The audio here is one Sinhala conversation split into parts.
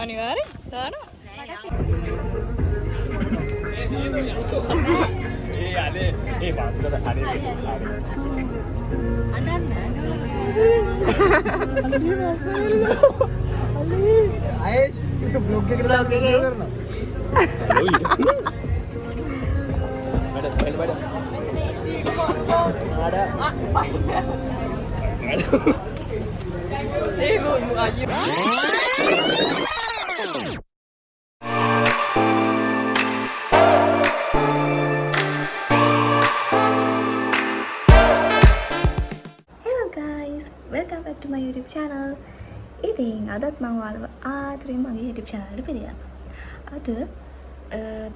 අනිවාර්යෙන් දානවා. Hello guys, welcome back to my YouTube channel. ඉතින් අදත් මම ඔයාලව ආදරෙන් මගේ YouTube channel එකට පිළිගන්නවා. අද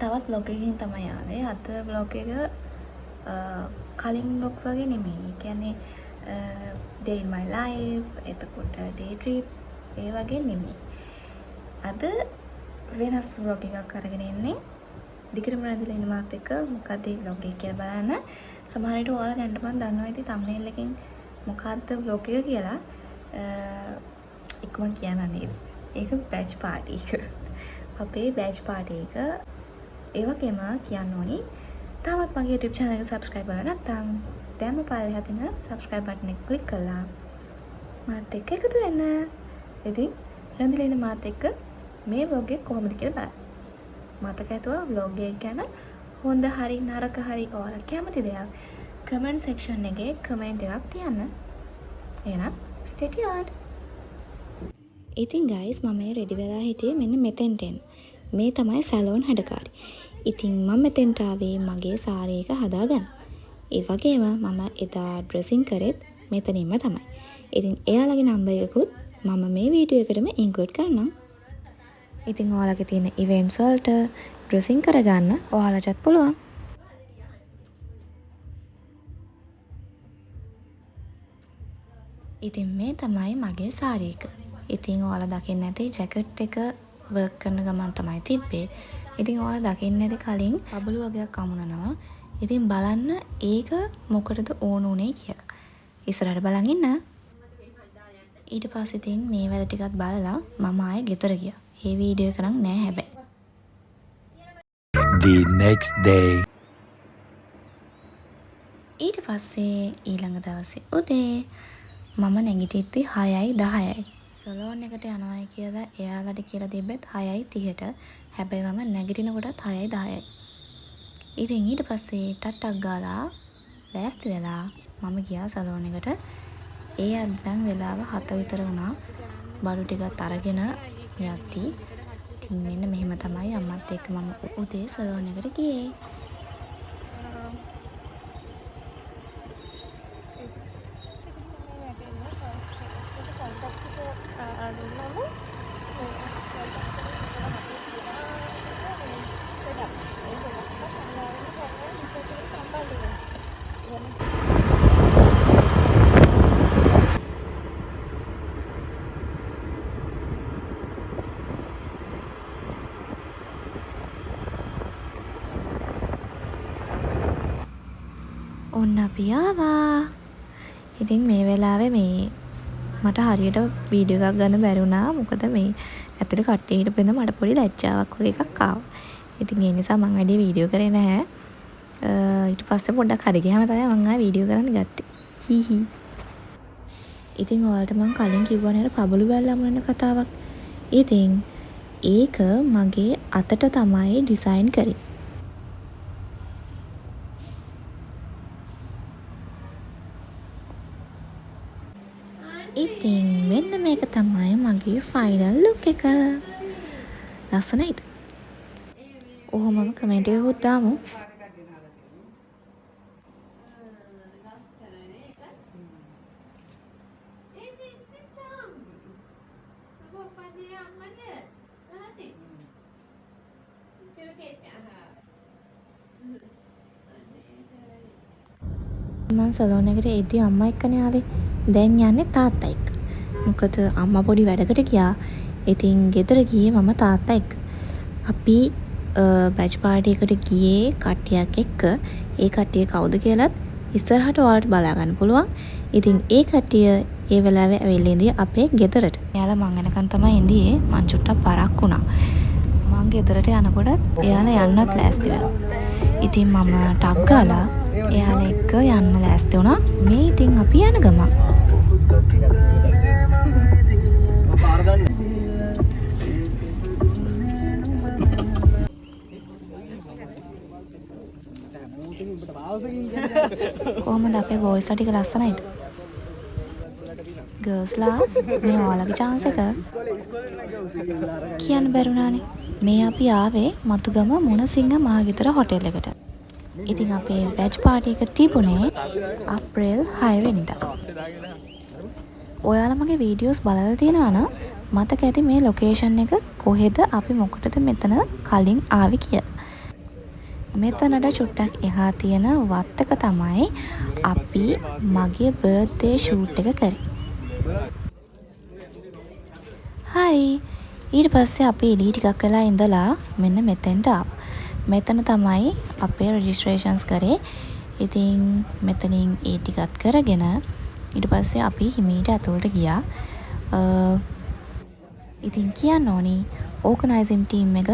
තවත් vlog එකකින් තමයි ආවේ. අද vlog එක කලින් vlogs වගේ නෙමෙයි. ඒ කියන්නේ day in my life, එතකොට day trip ඒ වගේ නෙමෙයි. අද වෙනස් vlog එකක් අරගෙන ඉන්නේ. දිගටම රැඳිලා ඉන්න මාත් එක්ක මොකද මේ vlog එක කියලා බලන්න. සමහර විට ඔයාලා දැනට මම දන්නවා ඉතින් thumbnail එකෙන් මොකද්ද vlog එක කියලා. ඉක්මන් කියන්න නේද? ඒක batch party එක. අපේ batch party එක. ඒ වගේම කියන්න ඕනි තාමත් මගේ YouTube channel එක subscribe කරලා නැත්නම් දැන්ම පල්ලෙහා තියෙන subscribe button එක click කරලා මාත් එක්ක එකතු වෙන්න. ඉතින් රැඳිලා ඉන්න මාත් එක්ක මේ vlog එක කොහොමද කියලා බලන්න. මතක ඇතුව vlog එක ගැන හොඳ හරි නරක හරි ඔයාලා කැමති දෙයක් comment section එකේ comment එකක් තියන්න. එහෙනම් stay tuned. ඉතින් guys මම මේ ready වෙලා හිටියේ මෙන්න මෙතෙන්ට එන්න. මේ තමයි සැලෝන් හැඩකාරි. ඉතින් මම මෙතෙන්ට ආවේ මගේ සාරි එක හදාගන්න. ඒ වගේම මම එදා dressing කරෙත් මෙතනින්ම තමයි. ඉතින් එයාලගේ නම්බර් එකකුත් මම මේ වීඩියෝ එකටම include කරනවා. ඉතින් ඔයාලගේ තියෙන events වලට dressing කරගන්න ඔයාලටත් පුළුවන්. ඉතින් මේ තමයි මගේ සාරි එක. ඉතින් ඔයාලා දකින්න ඇති ජැකට් එක වර්ක් කරන ගමන් තමයි තිබ්බේ. ඉතින් ඔයාලා දකින්න ඇති කලින් බබළු වගේක් අමුණනවා. ඉතින් බලන්න ඒක මොකටද ඕන උනේ කියලා. ඉස්සරහට බලන් ඉන්න. ඊට පස්සේ ඉතින් මේ වැඩ ටිකත් බලලා මම ආයේ ගෙදර ගියා. මේ වීඩියෝ එක නම් නෑ හැබැයි. The next day. ඊට පස්සේ ඊළඟ දවසේ උදේ මම නැගිටිද්දි 6:10යි. සලෝන් එකට යනවායි කියලා එයාලට කියලා තිබ්බෙත් 6:30ට. හැබැයි මම නැගිටිනකොටත් 6:10යි. ඉතින් ඊට පස්සේ ටට්ටක් ගාලා ලෑස්ති වෙලා මම ගියා සලෝන් එකට. ඒ අද්දන් වෙලාව 7 විතර වුණා. බඩු ටිකත් අරගෙන යද්දි ඉතින් මෙන්න මෙහෙම තමයි අම්මත් එක්ක මම උදේ සලෝන් එකට ගියේ. ඔන්න අපි ආවා. ඉතින් මේ වෙලාවේ මේ මට හරියට වීඩියෝ එකක් ගන්න බැරි වුණා. මොකද මේ ඇතුලේ කට්ටිය හිටපෙන්න මට පොඩි ලැජ්ජාවක් වගේ එකක් ආවා. ඉතින් ඒ නිසා මම වැඩි වීඩියෝ කරේ නැහැ. ඊට පස්සේ පොඩ්ඩක් හරි ගියාම තමයි මම ආයෙ වීඩියෝ කරන්න ගත්තේ. හීහි. ඉතින් ඔයාලට මම කලින් කිව්වා නේද පබළු බැල්ල අමුණන කතාවක්. ඉතින් ඒක මගේ අතට තමයි ඩිසයින් කරේ. ඉතින් මෙන්න මේක තමයි මගේ ෆයිනල් ලුක් එක. ලස්සනයිද? ඔහොමම කමෙන්ට් එකකුත් දාමු. මම සලෝන් එකට එද්දි අම්මා එක්කනේ ආවේ. දැන් යන්නේ තාත්තා එක්ක. මොකද අම්මා පොඩි වැඩකට ගියා. ඉතින් ගෙදර ගියේ මම තාත්තා එක්ක. අපි බැච් පාර්ටි එකට ගියේ කට්ටියක් එක්ක. ඒ කට්ටිය කවුද කියලාත් ඉස්සරහට ඔයාලට බලා ගන්න පුළුවන්. ඉතින් ඒ කට්ටිය ඒ වෙලාවේ ඇවිල්ලා ඉඳී අපේ ගෙදරට. එයාලා මං එනකන් තමයි ඉඳියේ. මං චුට්ටක් පරක් වුණා. මං ගෙදරට යනකොට එයාලා යන්නත් ලෑස්ති වෙනවා. ඉතින් මම ටක් ගාලා එයාලා එක්ක යන්න ලෑස්ති වුණා. මේ ඉතින් අපි යන ගමන් කොහොමද අපේ බොයිස්ලා ටික ලස්සනයිද? ගර්ල්ස්ලා මේ ඔයාලගේ chance එක කියන්න බැරුණානේ. මේ අපි ආවේ මතුගම මුණසිංහ මහගෙදර හොටෙල් එකට. ඉතින් අපේ බැච් පාර්ටි එක තිබුණේ අප්‍රේල් 6 වෙනිදා. ඔයාලා මගේ වීඩියෝස් බලලා තියෙනවා නම් මතක ඇති මේ ලොකේෂන් එක කොහෙද අපි මොකටද මෙතන කලින් ආවේ කියලා. මෙතනට චුට්ටක් එහා තියෙන වත්තක තමයි අපි මගේ බර්ත්ඩේ ෂූට් එක කරේ. හරි. ඊට පස්සේ අපි එළිය ටිකක් වෙලා ඉඳලා මෙන්න මෙතෙන්ට ආවා. මෙතන තමයි අපේ රෙජිස්ට්‍රේෂන්ස් කරේ. ඉතින් මෙතනින් ඒ ටිකත් කරගෙන ඊට පස්සේ අපි හිමීට ඇතුළට ගියා. ඉතින් කියන්න ඕනි ඕගනයිසින් ටීම් එක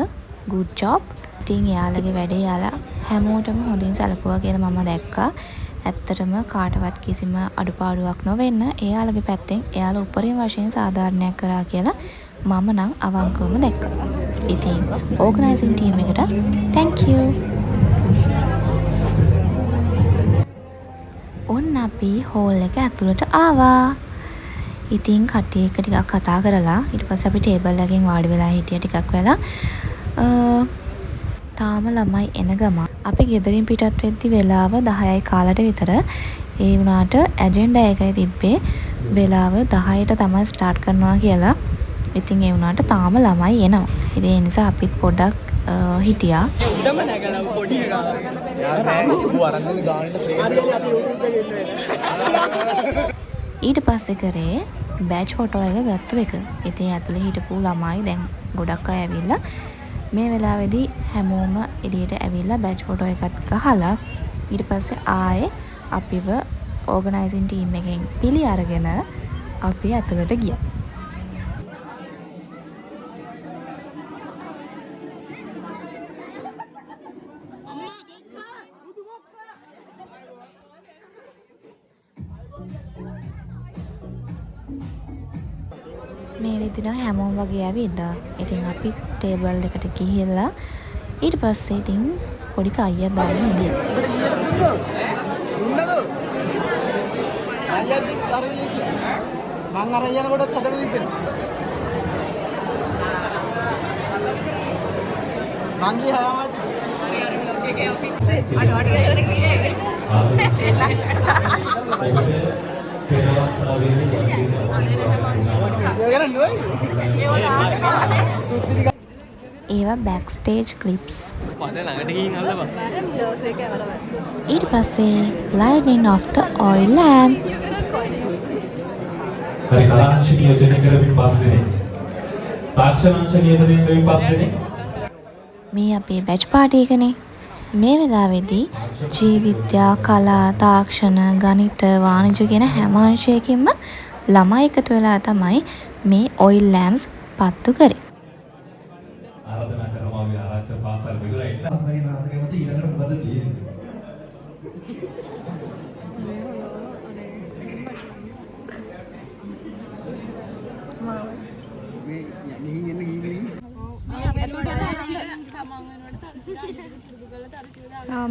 good job. ඉතින් එයාලගේ වැඩේ යාලා හැමෝටම හොඳින් සැලකුවා කියලා මම දැක්කා. ඇත්තටම කාටවත් කිසිම අඩුපාඩුවක් නොවෙන්න එයාලගේ පැත්තෙන් එයාලා උපරිම වශයෙන් සාධාරණයක් කරා කියලා මම නම් අවංකවම දැක්කා. ඉතින් ඕගනයිසින් ටීම් එකට thank you. ඔන්න අපි හෝල් එක ඇතුළට ආවා. ඉතින් කට්ටිය එක්ක ටිකක් කතා කරලා ඊට පස්සේ අපි ටේබල් එකකින් වාඩි වෙලා හිටියා ටිකක් වෙලා. තාම ළමයි එන ගම අපි ගෙදරින් පිටත් වෙද්දි වෙලාව 10යි කාලට විතර. ඒ වුණාට ඇජෙන්ඩා එකයි තිබ්බේ වෙලාව 10ට තමයි ස්ටාර්ට් කරනවා කියලා. ඉතින් ඒ වුණාට තාම ළමයි එනවා. ඉතින් ඒ නිසා අපිත් පොඩ්ඩක් හිටියා. උඩම නැගලා පොඩි එකා. ඊට පස්සේ කරේ බැච් ෆොටෝ එක ගත්තු එක. ඉතින් ඇතුලේ හිටපු ළමයි දැන් ගොඩක් අය ඇවිල්ලා මේ වෙලාවේදී හැමෝම එළියට ඇවිල්ලා බැච් ෆොටෝ එකක් ගහලා ඊට පස්සේ ආයේ අපිව ඕගනයිසින් ටීම් එකෙන් පිළි අරගෙන අපි ඇතුළට ගියා. මේ විදිහට හැමෝම වගේ ඇවිද්දා. ඉතින් අපි ටේබල් එකට ගිහිල්ලා ඊට පස්සේ ඉතින් පොඩි කයියක් දාගෙන ඉඳියා. මං අර යන කොටත් හදලා තිබ්බේ. මං ගියා එකේ අපි අඩ ඒවා බෑක් ස්ටේජ් ක්ලිප්ස්. ඊට පස්සේ lighting of the oil lamp. හරි කලාංශ නියෝජනය කරමින් පස්සේ තාක්ෂණාංශ නියෝජනය කරමින් පස්සේ මේ අපේ බැච් පාර්ටි එකනේ. මේ වෙලාවේදී ජීවිද්‍යා, කලා, තාක්ෂණ, ගණිත, වාණිජ්‍ය කියන හැම අංශයකින්ම ළමයි එකතු වෙලා තමයි මේ ඔයිල් ලෑම්ප්ස් පත්තු කරේ. ආරාධනා කරනවා මේ ආරක්ෂක පාසල් විදුරයි. අපේ නාටකෙට ඊළඟට මොකද තියෙන්නේ?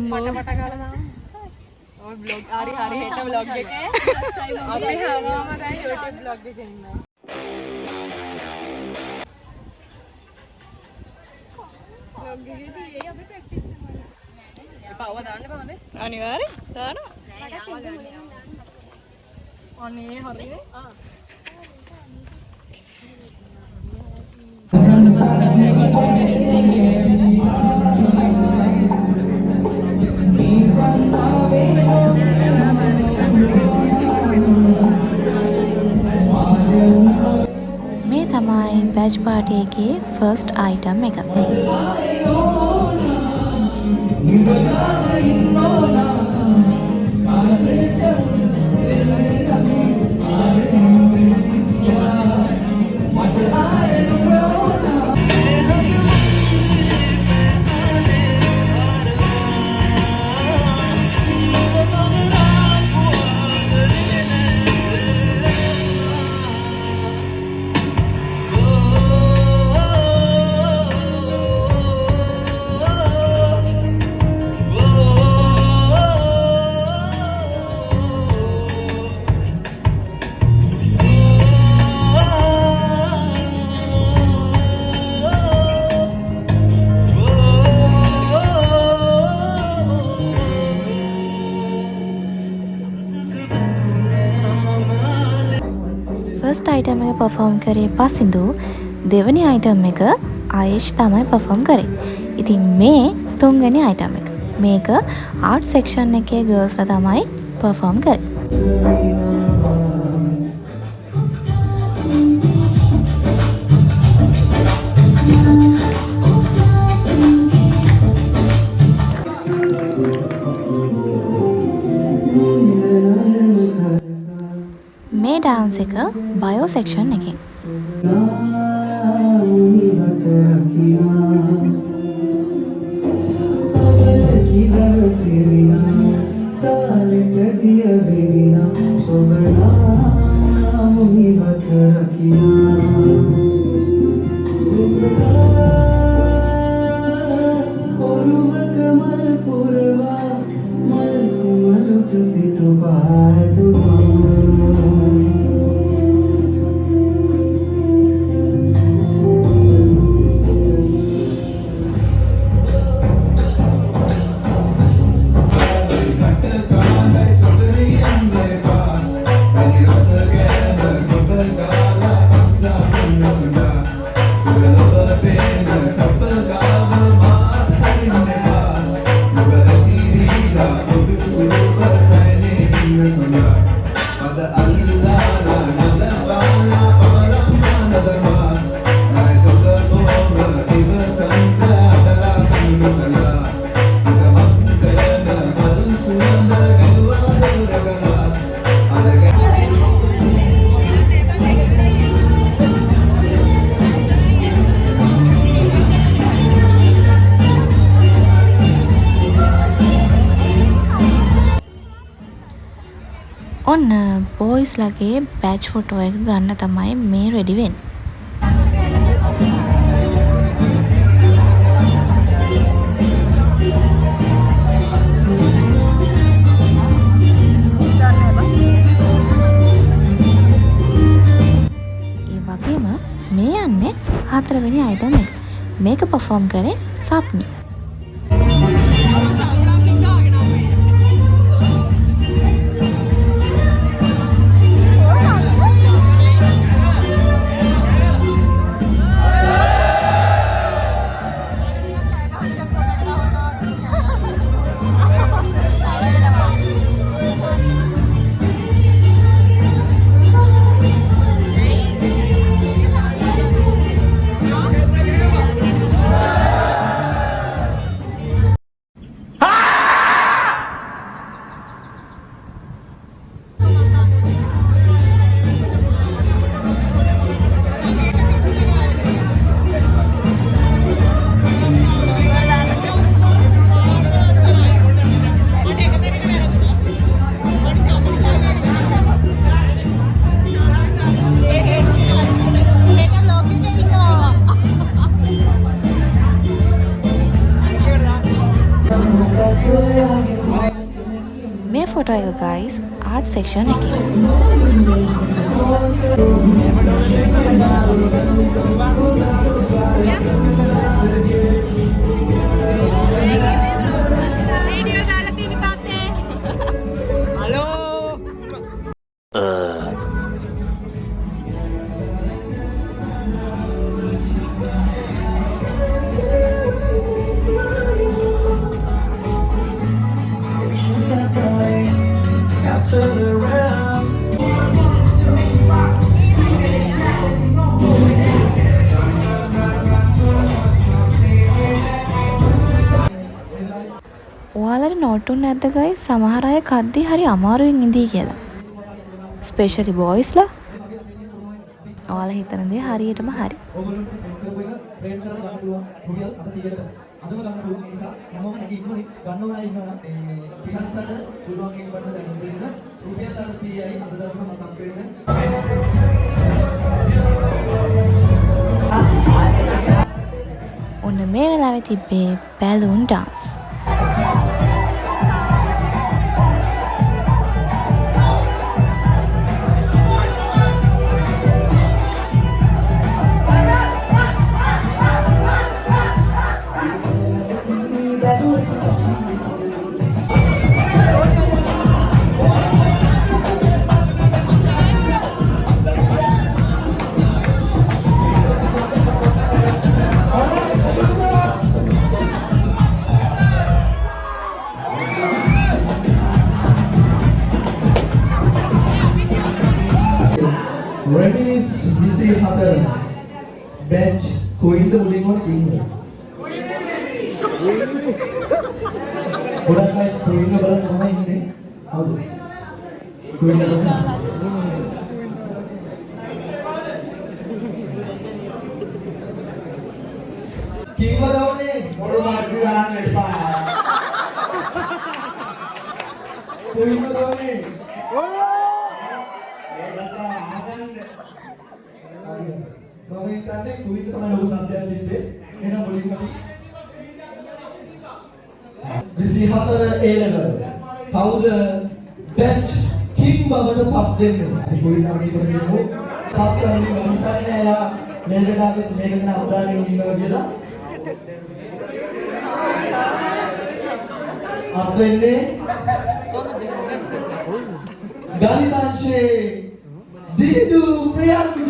මට කාලා දාන්න. ඔය බ්ලොග් හරි හෙට බ්ලොග් එකේ අපි හැමෝම දැන් YouTube බ්ලොග් එකේ ඉන්නවා. බ්ලොග් එකේදී අපි ප්‍රැක්ටිස් කරනවා. පාව දාන්න බෑනේ. අනිවාර්යෙන් දානවා. අනේ හරිනේ. පාටි එකේ ෆස්ට් අයිටම් එක. ෆස්ට් අයිටම් එක පර්ෆෝම් කරේ පසින්දු, දෙවනි අයිටම් එක ආයේෂ් තමයි පර්ෆෝම් කරේ. ඉතින් මේ තුන්වෙනි අයිටම් එක. මේක ආර්ට් සෙක්ෂන් එකේ ගර්ල්ස්ලා තමයි පර්ෆෝම් කරේ. මේ ඩාන්ස් එක බයෝ සෙක්ෂන් එකෙන්. ඔන්න බොයිස්ලාගේ බැච් ෆොටෝ එක ගන්න තමයි මේ රෙඩි වෙන්නේ. ඒ වගේම මේ යන්නේ හතරවෙනි අයිටම් එක. මේක පර්ෆෝම් කරේ සප්නි. මේ ෆොටෝ එක ගයිස් ආර්ට් සෙක්ෂන් එකේ. Turn around. ඔයාලට නෝටුන් නැද්ද guys සමහර අය කද්දී හරි අමාරුවෙන් ඉඳී කියලා. ස්පෙෂලි බොයිස්ලා. ඔයාලා හිතන දේ හරියටම හරි. අදම ගන්න පුළුවන් නිසා හැමෝම නැගී ඉන්නෝනේ ගන්නව අය ඉන්නවා පිටන්සට පුළුවන් එක වන්න දැන් දෙන්න රුපියල් 100යි අද දවසේ මම කම්ප්ලීට් ඔන්න මේ වෙලාවේ තිබ්බේ බැලූන් ඩාන්ස්. Reminis 24 batch කොයින්ද මුලින්ම ඉන්නේ ගොඩක් අය කොයින්ද බලන්න තමයි ඉන්නේ හවුද කොයින්ද බලන්න කීවදවනේ මොරු මාර්ගය ගන්න එපා කොයින්ද දවනේ මම හිතන්නේ කුයින්ද තමයි ලොකු සම්ප්‍රදායක් දිස්සේ එහෙනම් මුලින්ම අපි 24 A level කවුද batch king බවට පත් වෙන්නේ අපි කුයින්ද අපි කියමු පත් කරන්නේ මම හිතන්නේ එයා මේකට අවදානයෙන් ඉන්නවා කියලා අප වෙන්නේ ගණිතාංශයේ දිදු ප්‍රියන්ති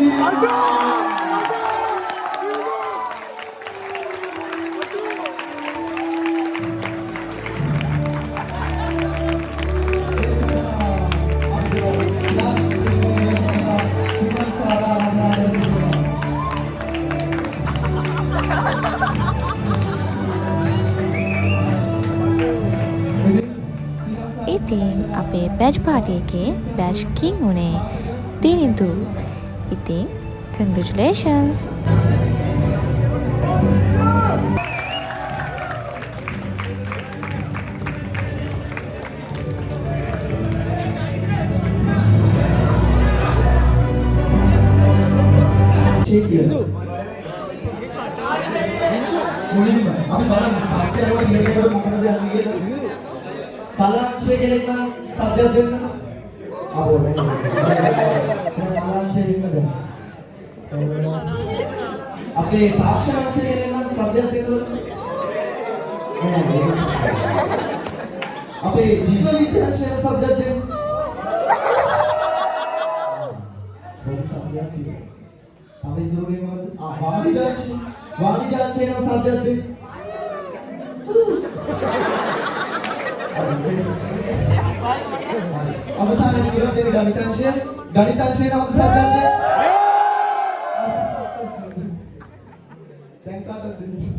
ඉතින් අපේ බැච් පාටි එකේ බැච් කිං උනේ දිනිදු. ඉතින් congratulations. මුලින්ම අපි බලමු සත්‍යයෝ ඉන්නේ මොකද යන්නේ කියලා. කලාංශය කෙනෙක් නම් සත්‍යයක් දෙන්න. ආවෝ නෑ. කලාංශය ඉන්නද? අපේ තාක්ෂණාංශය කෙනෙක් නම් සත්‍යයක් දෙන්න. නෑ. අපේ ජීව විද්‍යාංශය සත්‍යයක් දෙන්න. සත්‍යයක් තියෙනවා. අපි ඉදිරියේ මොකද? වාණිජාංශය නම් සත්‍යයක් දෙන්න. අවසානයේ ඉරෝදේ ගණිතාංශය නම් සත්‍යයක් දෙන්න. දැන් කාටද දෙන්නේ?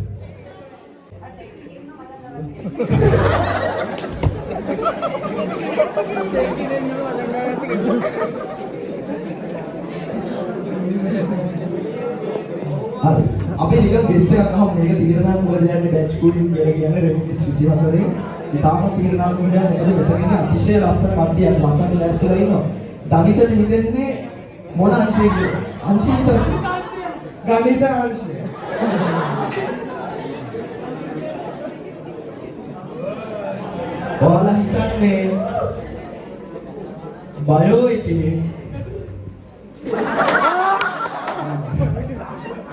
හරි. අපි නිකන් බෙස් එකක් අහමු මේක තීරණාත්මක මොකද යන්නේ බැච් කුලින් කියලා කියන්නේ රෙමිනිස් 24 ඉතාලම තීරණාත්මක මොකද මෙතන අතිශය ලස්සන කඩියක් ලස්සන ලෑස්තිලා ඉන්නවා. දනිතට හිතෙන්නේ මොන අංශයකද? අංශයක ගණිත අංශය. ඔයාලා හිතන්නේ බයෝ එකේ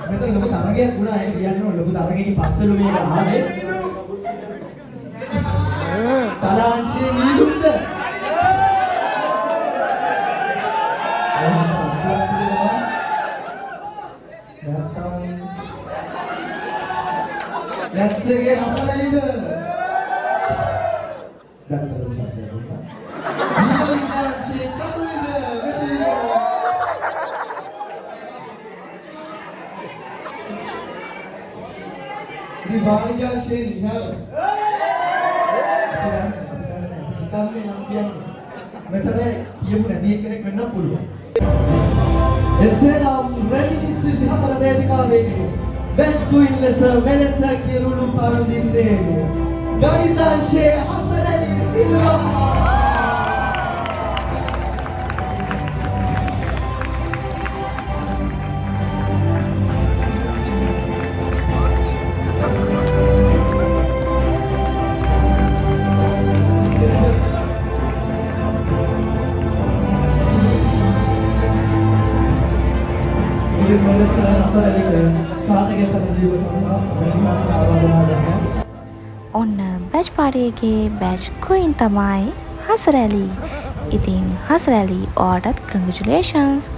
මෙතන ලොකු තරගයක් වුණා ඒක කියන්නේ ලොකු තරගයකින් පස්සෙලු මේක ආවේ තලාංශයේ විරුද්ධ නැත්සගේ අසලලිද ගන්නතර සත්‍යයක් වුණා ජීවිතාංශයේ කතුවිද වාණිජාංශයේ නිහාර හිතන්නේ නම් කියන්නේ මෙතන කියමු නැති කෙනෙක් වෙන්න පුළුවන්. එසේනම් රෙමිනිස් 24 වේදිකාවේ බැච් කුයින් ලෙස මෙලෙස කිරුළු පරදින්නේ ගණිතාංශයේ හසර් ඇලි සිල්වා. ඔන්න බැච් පාටි එකේ බැච් ක්වීන් තමයි හසර් ඇලි. ඉතින් හසර් ඇලි ඔයාටත් කන්ග්‍රැචුලේෂන්ස්.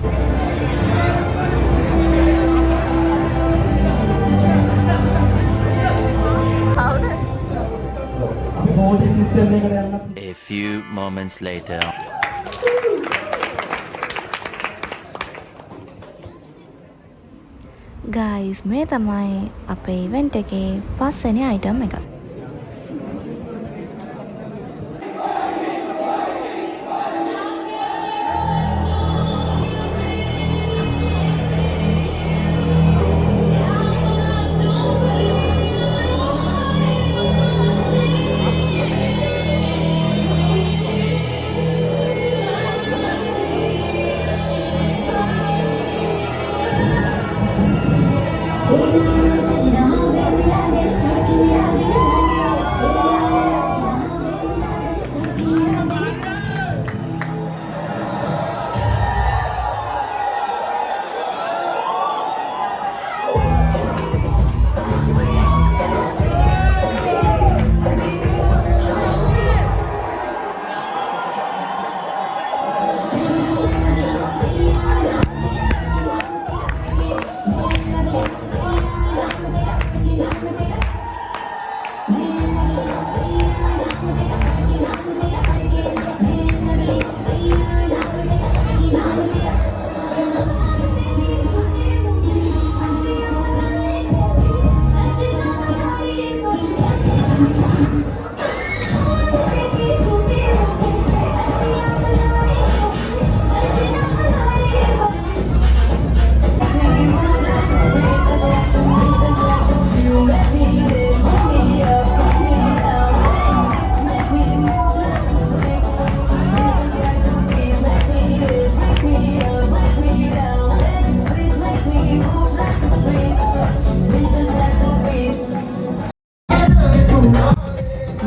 A few moments later. Guys මේ තමයි අපේ ඉවෙන්ට් එකේ පස්වෙනි අයිටම් එක.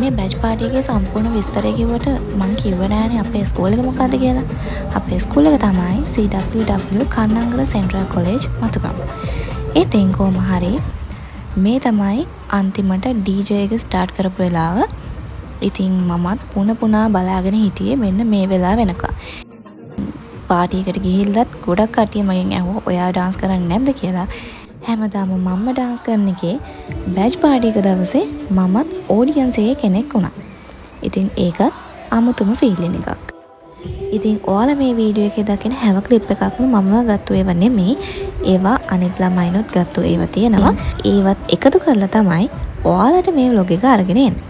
මේ බැච් පාටි එකේ සම්පූර්ණ විස්තරය කිව්වට මං කිව්වේ නෑනේ අපේ ස්කූල් එක මොකද්ද කියලා. අපේ ස්කූල් එක තමයි CWW කන්නංගල සෙන්ට්‍රල් කොලෙජ් මතුගම. ඉතින් කොහොම හරි මේ තමයි අන්තිමට DJ එක ස්ටාර්ට් කරපු වෙලාව. ඉතින් මමත් පුනා බලාගෙන හිටියේ මෙන්න මේ වෙලාව වෙනකම්. පාටි එකට ගිහිල්ලත් ගොඩක් කට්ටිය මගෙන් ඇහුවා ඔයා ඩාන්ස් කරන්නේ නැද්ද කියලා. හැමදාම මම ඩාන්ස් කරන එකේ බැච් පාටි එක දවසේ මමත් ඔඩියන්ස් එකේ කෙනෙක් වුණා. ඉතින් ඒකත් අමුතුම ෆීලින් එකක්. ඉතින් ඔයාලා මේ වීඩියෝ එකේ දකින හැම ක්ලිප් එකක්ම මම ගත්තු ඒවා නෙමෙයි. ඒවා අනිත් ළමයිනුත් ගත්තු ඒවා තියෙනවා. ඒවත් එකතු කරලා තමයි ඔයාලට මේ vlog එක අරගෙන එන්නේ.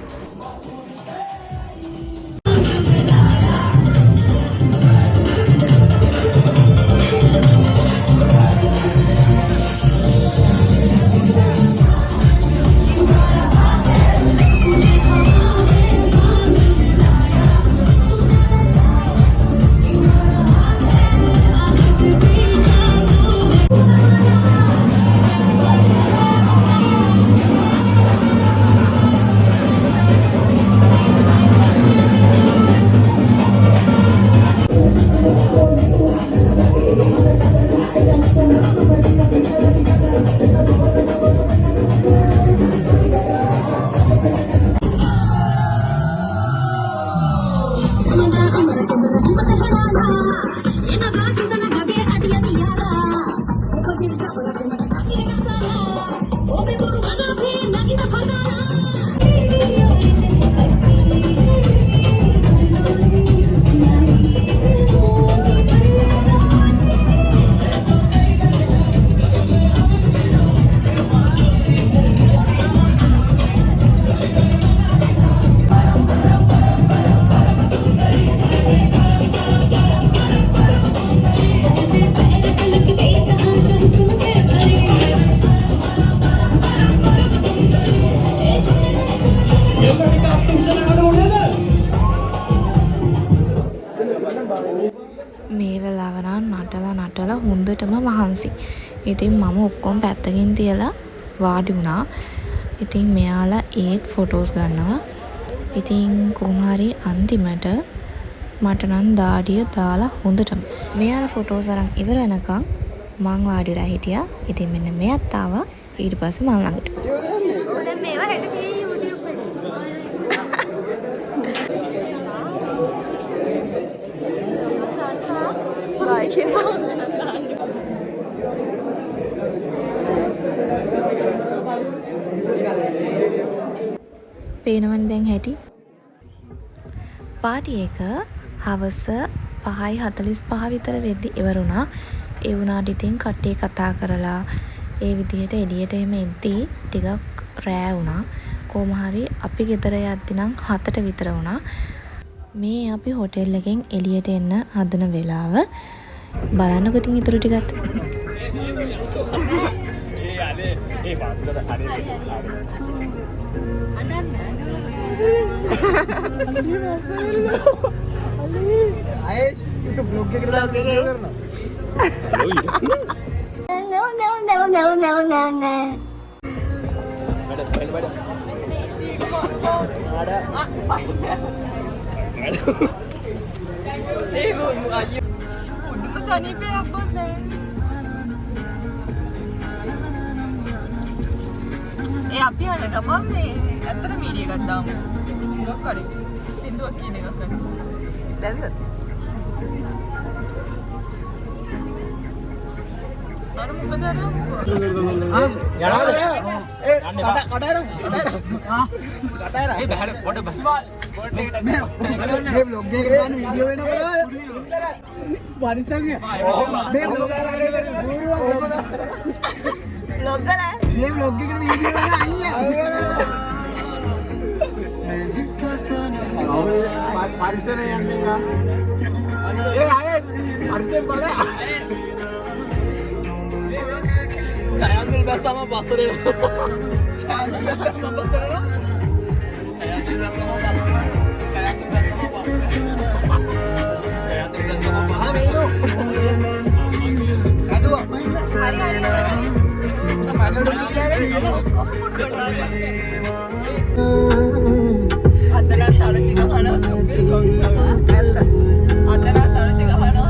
නටලා හොඳටම මහන්සි. ඉතින් මම ඔක්කොම පැත්තකින් තියලා වාඩි වුණා. ඉතින් මෙයාලා ඒත් ෆොටෝස් ගන්නවා. ඉතින් කොහොම හරි අන්තිමට මට නම් දාඩිය දාලා හොඳටම මෙයාලා ෆොටෝස් අරන් ඉවර වෙනකන් මං වාඩිලා හිටියා. ඉතින් මෙන්න මෙයාත් ආවා ඊට පස්සේ මං ළඟට. දැන් මේවා හෙට තියෙයි YouTube එකේ. පේනවනේ දැන් හැටි. පාටි එක හවස 5:45 විතර වෙද්දි ඉවර වුණා. ඒ වුණාට ඉතින් කට්ටිය කතා කරලා ඒ විදිහට එළියට එහෙම එද්දී ටිකක් රෑ වුණා. කොහොම හරි අපි ගෙදර යද්දි නම් 7ට විතර වුණා. මේ අපි හොටෙල් එකෙන් එළියට එන්න හදන වෙලාව බලන්නකො ඉතින් ඊටු ටිකත්. අපි යන ගමන් මේ ඇත්තට මීඩියා එකක් දාමු. මොකක් හරි සින්දුවක් කියන එකක් කරමු. දැන්ද? අර මොකද අර? Triangle bersama Barcelona. Triangle bersama Barcelona. Triangle bersama Barcelona. Triangle bersama Barcelona. Triangle bersama Barcelona. Aduh. Hari-hari. Mana udah kira ini? Antara taruh juga mana sopir kau? Antara taruh juga mana?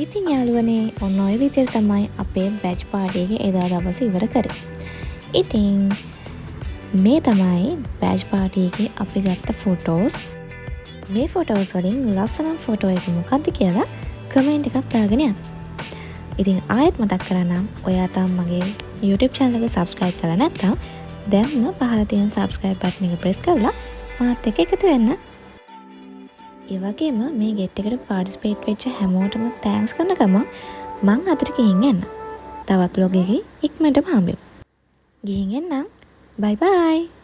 ඉතින් යාළුවනේ ඔන්න ඔය විදිහට තමයි අපේ බැච් පාටි එක එදා දවසේ ඉවර කරේ. ඉතින් මේ තමයි බැච් පාටි එකේ අපි ගත්ත ෆොටෝස්. මේ ෆොටෝස් වලින් ලස්සනම ෆොටෝ එක මොකක්ද කියලා කමෙන්ට් එකක් දාගෙන යන්න. ඉතින් ආයෙත් මතක් කරන්නම් ඔයා තාම මගේ YouTube channel එක subscribe කරලා නැත්නම් දැන්ම පහළ තියෙන subscribe button එක press කරලා මාත් එක්ක එකතු වෙන්න. ඒ වගේම මේ get එකට participate වෙච්ච හැමෝටම thanks කරන ගමන් මං අදට ගිහින් එන්න. තවත් vlog එකකින් ඉක්මනටම හම්බෙමු. ගිහින් එන්නම්. bye bye.